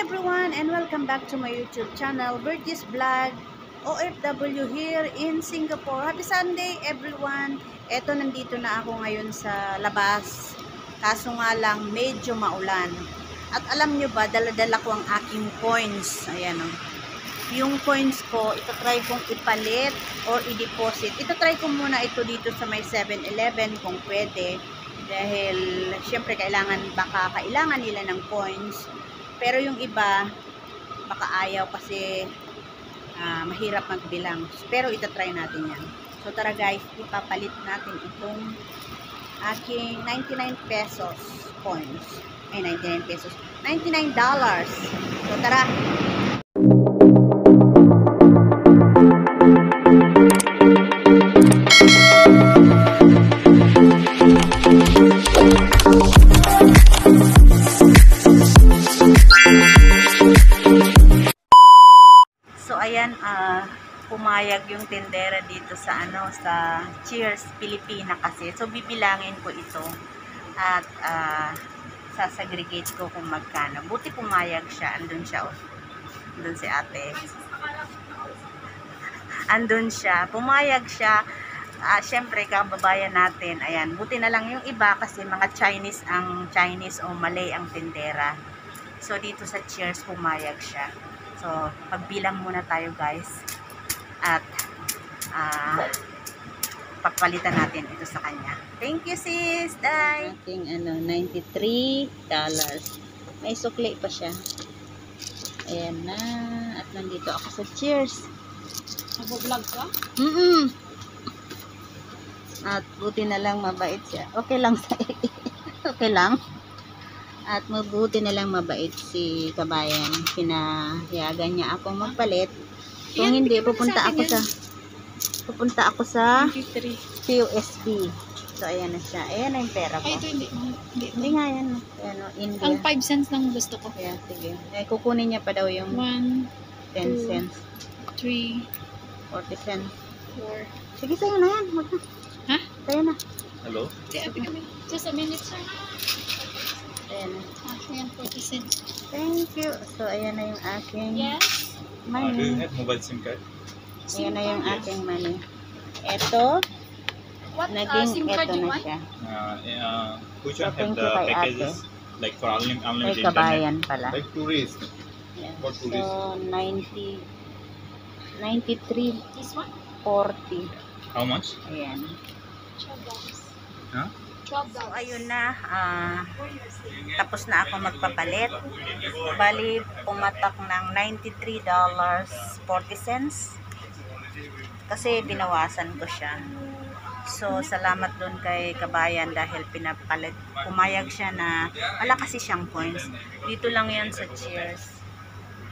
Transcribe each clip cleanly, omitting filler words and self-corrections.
everyone and welcome back to my YouTube channel, Virgis Vlog, OFW here in Singapore. Happy Sunday everyone! Eto, nandito na ako ngayon sa labas. Kaso nga lang, medyo maulan. At alam nyo ba, dala-dala ko ang aking coins. Ayan o. Yung coins ko, ito try kong ipalit or i-deposit. Ito try ko muna ito dito sa may 7-Eleven kung pwede. Dahil, syempre, baka kailangan nila ng coins. Pero yung iba, baka ayaw kasi mahirap magbilang. Pero itatry natin yan. So, tara guys, ipapalit natin itong aking 99 pesos coins. Ay, 99 pesos. $99. So, tara. So ayan, pumayag yung tindera dito sa sa Cheers Pilipina kasi. So bibilangin ko ito at sasagregate ko kung magkano. Buti pumayag siya, andun siya. Andun si ate. Andun siya, pumayag siya. Syempre kababayan natin. Ayan, buti na lang yung iba kasi mga Chinese o Malay ang tindera. So dito sa Cheers pumayag siya. So, pagbilang muna tayo guys at pagpalitan natin ito sa kanya. Thank you sis, Day! Ating $93. May sukli pa siya. Ayan na. At nandito ako sa Cheers. Nag-vlog ka? At buti na lang mabait siya. Okay lang sa okay lang. At mabuti na lang mabait si kabayan. Pinayagan niya akong magpalit. Kung hindi, pupunta ako sa POSB. So, ayan na siya. Ayan na yung pera ko. Ay, ito hindi. Hindi nga yan. Ayan, India. Ang 5 cents lang gusto ko. Ayan, sige. Kukunin niya pa daw yung 1, 10 cents. 3, 40 cents. 4. Sige, sa'yo na yan. Ha? Sa'yo na. Hello? Just a minute, sir. Ayan na. Ayan, 40 cents. Thank you. So, ayan na yung aking Yes. Do you money. have mobile SIM card? Ayan na yung aking money. Ito, What naging SIM card ito you na want? siya. Which So, one have thank the you kay packages? Like for May unlimited internet? kabayan pala. Like tourist. Ayan. For tourists. So, 93, This one? 40. How much? Ayan. $12. Huh? $12. So, ayun na. Tapos na ako magpapalit. Bali, pumatak ng $93.40. Kasi binawasan ko siya. So, salamat dun kay kabayan dahil pinapalit. Pumayag siya na, wala kasi siyang coins. Dito lang yan sa Cheers.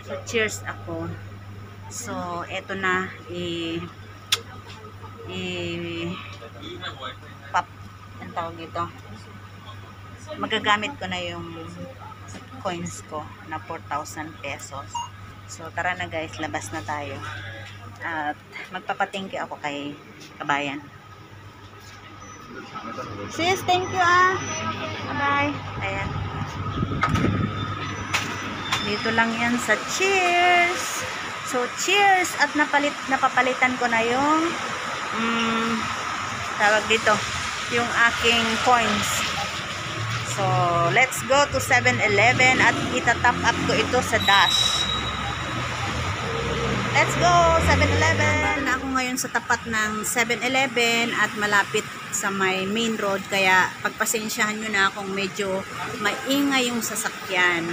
So, Cheers ako. So, eto na, ang tawag dito, magagamit ko na yung coins ko na 4,000 pesos. So tara na guys, labas na tayo at magpapatingki ako kay kabayan. Sis, thank you bye. Ayan, dito lang yan sa Cheers. So Cheers, at napapalitan ko na yung tawag dito, yung aking coins. So, let's go to 7-Eleven at itatap up ko ito sa dash. Let's go, 7-Eleven! Na ako ngayon sa tapat ng 7-Eleven at malapit sa may main road, kaya pagpasensyahan nyo na kung medyo maingay yung sasakyan.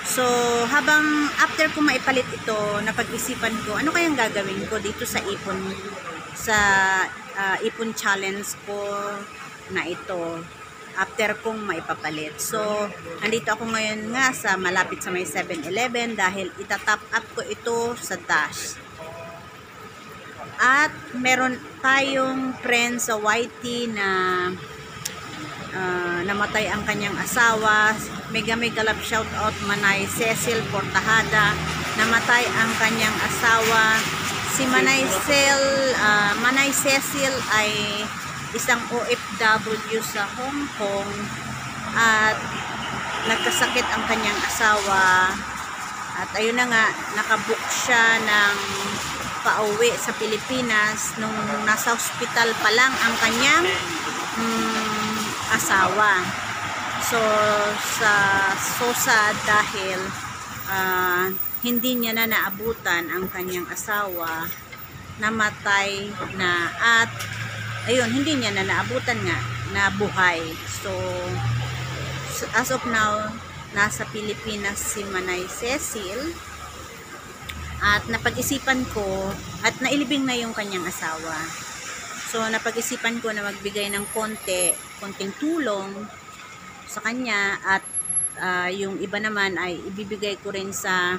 So, habang after ko maipalit ito, napag-isipan ko, ano kayang gagawin ko dito sa ipon challenge ko na ito after kong maipapalit. So, nandito ako ngayon nga sa malapit sa may 7-Eleven dahil itatap up ko ito sa dash. At meron tayong friend sa YT na namatay ang kanyang asawa. Mega love shout out Manay Cecil Portajada. Namatay ang kanyang asawa. Si Manay Cecil ay isang OFW sa Hong Kong at nagkasakit ang kanyang asawa At ayun na nga, nakabook siya ng pauwi sa Pilipinas nung nasa hospital pa lang ang kanyang asawa. So sad dahil hindi niya na naabutan ang kanyang asawa, namatay na, at ayun, hindi niya na naabutan nga na buhay. So as of now, nasa Pilipinas si Manay Cecil, at napag-isipan ko at nailibing na yung kanyang asawa. So napag-isipan ko na magbigay ng konting tulong sa kanya, at yung iba naman ay ibibigay ko rin sa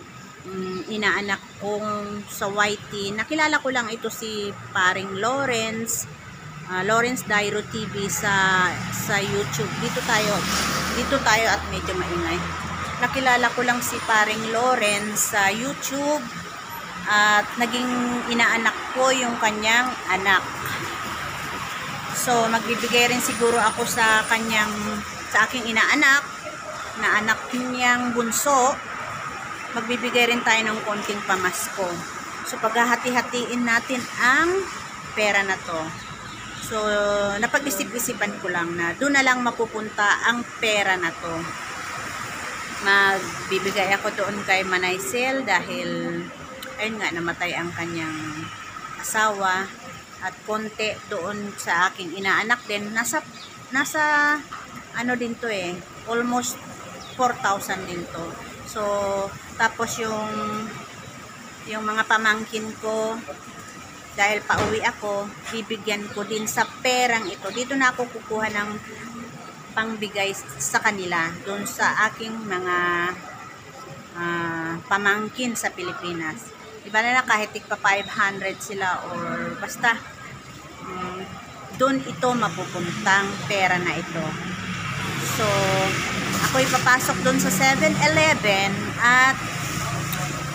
inaanak kong sa YT. Nakilala ko lang ito si Paring Lawrence Dairo TV sa YouTube. Dito tayo at medyo maingay. Nakilala ko lang si Paring Lawrence sa YouTube, at naging inaanak ko yung kanyang anak. So magbibigay rin siguro ako sa aking inaanak na anak niyang bunso. Magbibigay rin tayo ng konting pamasko. So paghahati-hatiin natin ang pera na to. So napag-isip-isipan ko lang na doon na lang mapupunta ang pera na to. Magbibigay ako doon kay Manay Cel dahil ayun nga, namatay ang kanyang asawa, at konti doon sa aking inaanak din. Nasa ano din to almost 4,000 din to. So tapos yung mga pamangkin ko, dahil pauwi ako, bibigyan ko din sa perang ito. Dito na ako kukuha ng pangbigay sa kanila doon sa aking mga pamangkin sa Pilipinas. Diba na kahit tigpa 500 sila or basta doon ito mapupuntang pera na ito. So ako ipapasok doon sa 7-Eleven at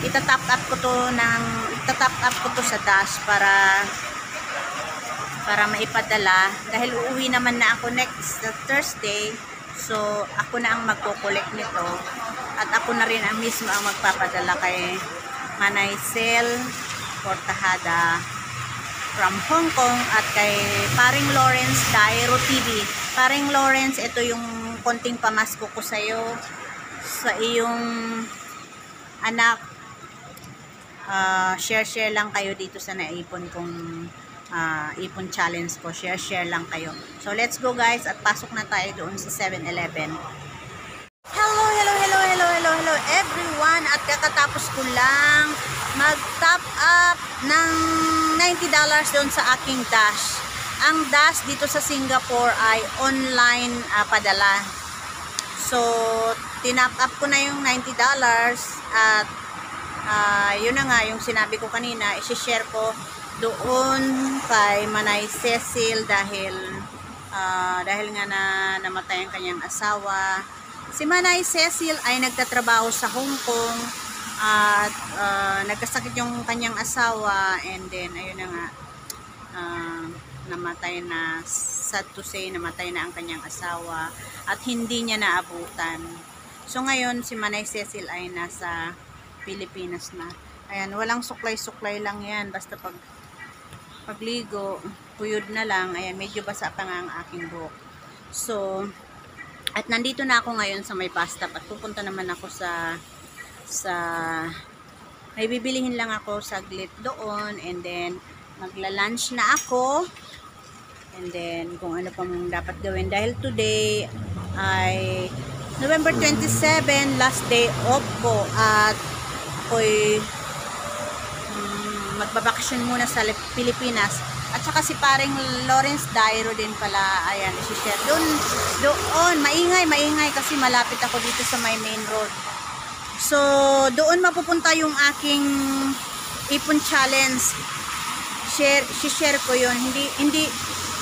itatap up ko to sa Dash para maipadala, dahil uuwi naman na ako next Thursday. So ako na ang magko-collect nito, at ako na rin ang mismo ang magpapadala kay Manay Cel Portajada from Hong Kong at kay Paring Lawrence Dairo TV. Paring Lawrence, ito yung konting pamasko ko sa iyong anak. Share lang kayo dito sa naipon kong ipon challenge ko. Share lang kayo. So let's go guys, at pasok na tayo doon sa 7-Eleven. Hello everyone, at kakatapos ko lang mag-top up ng $90 doon sa aking Dash. Ang Dash dito sa Singapore ay online padala. So tinap up ko na yung $90, at yun na nga yung sinabi ko kanina, i-share ko doon kay Manay Cecil dahil nga namatay ang kanyang asawa. Si Manay Cecil ay nagtatrabaho sa Hong Kong, at nagkasakit yung kanyang asawa, and then ayun na nga, namatay na, sad to say, namatay na ang kanyang asawa at hindi niya naabutan. So ngayon si Manay Cecil ay nasa Pilipinas na. Ayan, walang suklay-suklay lang yan, basta pagligo, tuyod na lang. Ayan, medyo basa pa nga ang aking buhok. So at nandito na ako ngayon sa may bus stop, at pupunta naman ako sa may bibilihin lang ako saglit doon, and then magla-lunch na ako, and then kung ano pa mong dapat gawin, dahil today ay November 27, last day off ko, at ako'y magbabakasyon muna sa Pilipinas. At saka si Paring Lawrence Dairo din pala, ayan, isi-share doon, maingay kasi malapit ako dito sa my main road. So doon mapupunta yung aking ipon challenge. Share ko yun,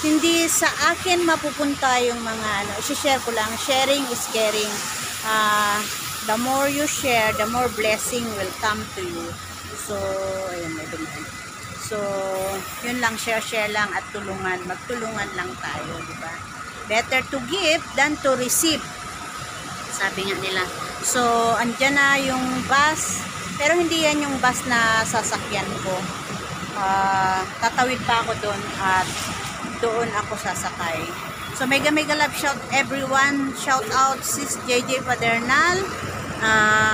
hindi sa akin mapupunta yung mga isi-share ko lang. Sharing is caring. The more you share, the more blessing will come to you. So ayan, may dumaan. So yun lang, share lang at tulungan, magtulungan lang tayo, di ba? Better to give than to receive, sabi nga nila. So andyan na yung bus, Pero hindi yan yung bus na sasakyan ko. Tatawid pa ako doon at doon ako sasakay. So mega love shout everyone. Shout out Sis JJ Padernal,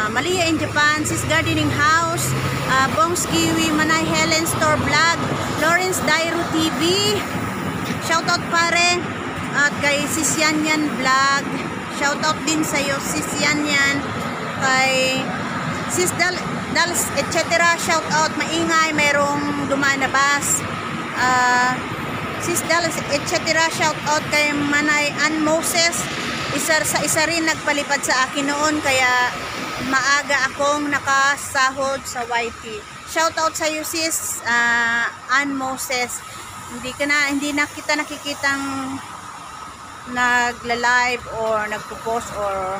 Malia in Japan, Sis Gardening House, Bongs Kiwi, Manay Helen Store Vlog, Lawrence Dairo TV. Shout out pare. At kay Sis Yanyan Vlog. Shout out din sa iyo Sis Yanyan. Kay Sis Dals etc. Shout out, maingay, mayroong dumaan na bus. Sis Dals etc. Shout out kay Manay Ann Moses. Isa rin nagpalipad sa akin noon, kaya maaga akong nakasahod sa YT. Shout out sa iyo sis Ann Moses. Hindi na kita nakikitang nagla-live or nagpo-post, or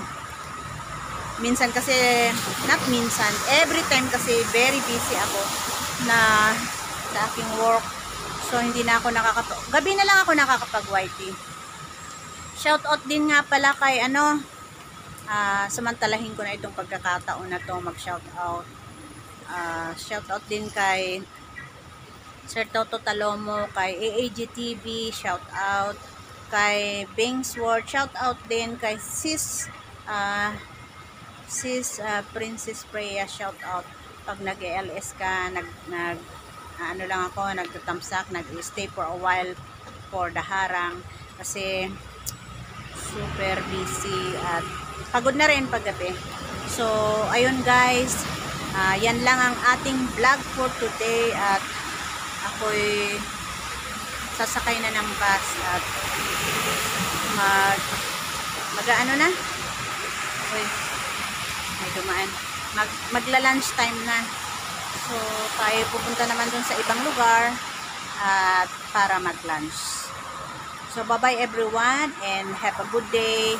minsan kasi, not minsan, every time kasi very busy ako na sa aking work. So hindi na ako gabi na lang ako nakakapag-YT. Shout out din nga pala kay samantalahin ko na itong pagkakataon na to mag-shout out. Shout out din kay Sir Toto Talomo, kay AAG TV, shout out kay Bingsword, shout out din kay Sis Princess Freya, shout out. Pag nag-LS ka, nagtatamsak, nag-stay for a while for the harang kasi super busy at pagod na rin paggabi. So ayun guys, yan lang ang ating vlog for today at ako'y sasakay na ng bus at mag-ano na. Uy, may dumaan. Magla-lunch time na. So, tayo pupunta naman dun sa ibang lugar at para mag-lunch. So, bye-bye everyone and have a good day.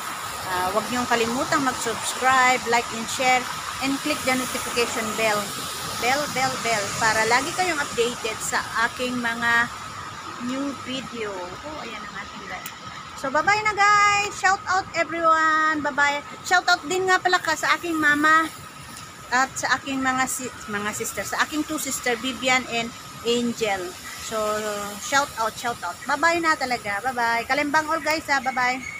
Huwag niyong kalimutang mag-subscribe, like and share, and click the notification bell. Bell para lagi kayong updated sa aking mga new video. Oh, ayan ang ating live. So, bye-bye na guys. Shout out everyone. Bye-bye. Shout out din nga pala sa aking mama at sa aking mga sister. Sa aking two sister, Vivian and Angel. So, shout out. Bye-bye na talaga. Bye-bye. Kalembang all guys ha. Bye-bye.